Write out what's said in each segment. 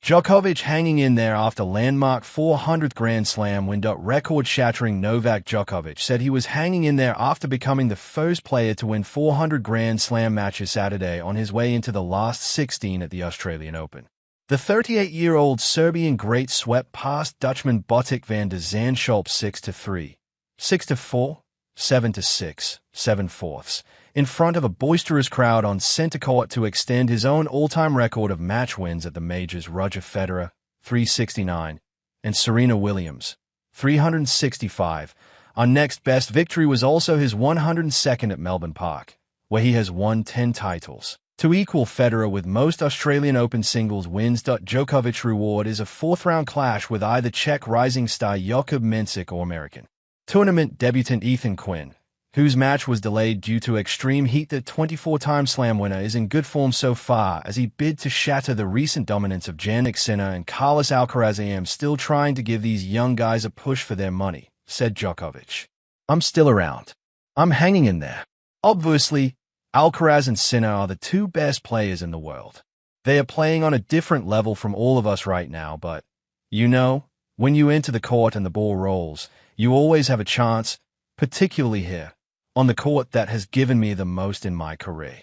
Djokovic hanging in there after landmark 400th Grand Slam win. Record-shattering Novak Djokovic said he was hanging in there after becoming the first player to win 400 Grand Slam matches Saturday on his way into the last 16 at the Australian Open. The 38-year-old Serbian great swept past Dutchman Botic van der Zandschulp 6-3, 6-4, 7-6, 7/4, in front of a boisterous crowd on centre court to extend his own all-time record of match wins at the majors. Roger Federer, 369, and Serena Williams, 365. Our next best victory was also his 102nd at Melbourne Park, where he has won 10 titles. To equal Federer with most Australian Open singles wins. Djokovic's reward is a fourth-round clash with either Czech rising star Jakub Mensik or American tournament debutant Ethan Quinn, whose match was delayed due to extreme heat. The 24-time Slam winner is in good form so far as he bid to shatter the recent dominance of Jannik Sinner and Carlos Alcaraz. I am still trying to give these young guys a push for their money, said Djokovic. I'm still around. I'm hanging in there. Obviously, Alcaraz and Sinner are the two best players in the world. They are playing on a different level from all of us right now, but, you know, when you enter the court and the ball rolls, you always have a chance, particularly here, on the court that has given me the most in my career.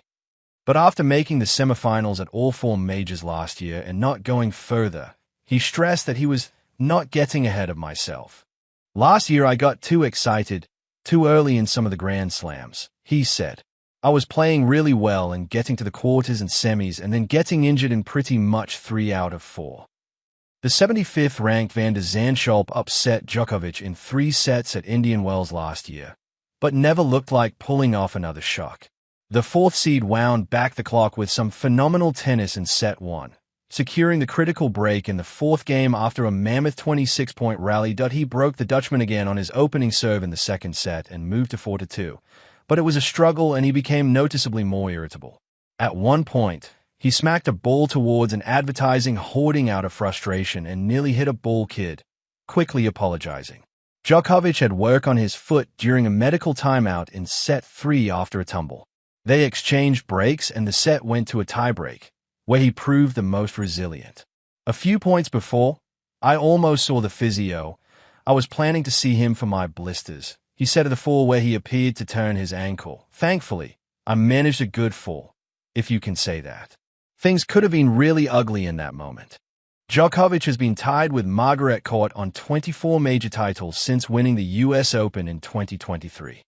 But after making the semifinals at all four majors last year and not going further, he stressed that he was not getting ahead of myself. Last year I got too excited, too early in some of the Grand Slams, he said. I was playing really well and getting to the quarters and semis and then getting injured in pretty much 3 out of 4. The 75th-ranked van der Zandschulp upset Djokovic in 3 sets at Indian Wells last year, but never looked like pulling off another shock. The 4th seed wound back the clock with some phenomenal tennis in set 1, securing the critical break in the 4th game after a mammoth 26-point rally. He broke the Dutchman again on his opening serve in the 2nd set and moved to 4-2, but it was a struggle and he became noticeably more irritable. At one point, he smacked a ball towards an advertising hoarding out of frustration and nearly hit a ball kid, quickly apologizing. Djokovic had work on his foot during a medical timeout in set 3 after a tumble. They exchanged breaks and the set went to a tiebreak, where he proved the most resilient. A few points before, I almost saw the physio. I was planning to see him for my blisters, he said of the fall where he appeared to turn his ankle. Thankfully, I managed a good fall, if you can say that. Things could have been really ugly in that moment. Djokovic has been tied with Margaret Court on 24 major titles since winning the US Open in 2023.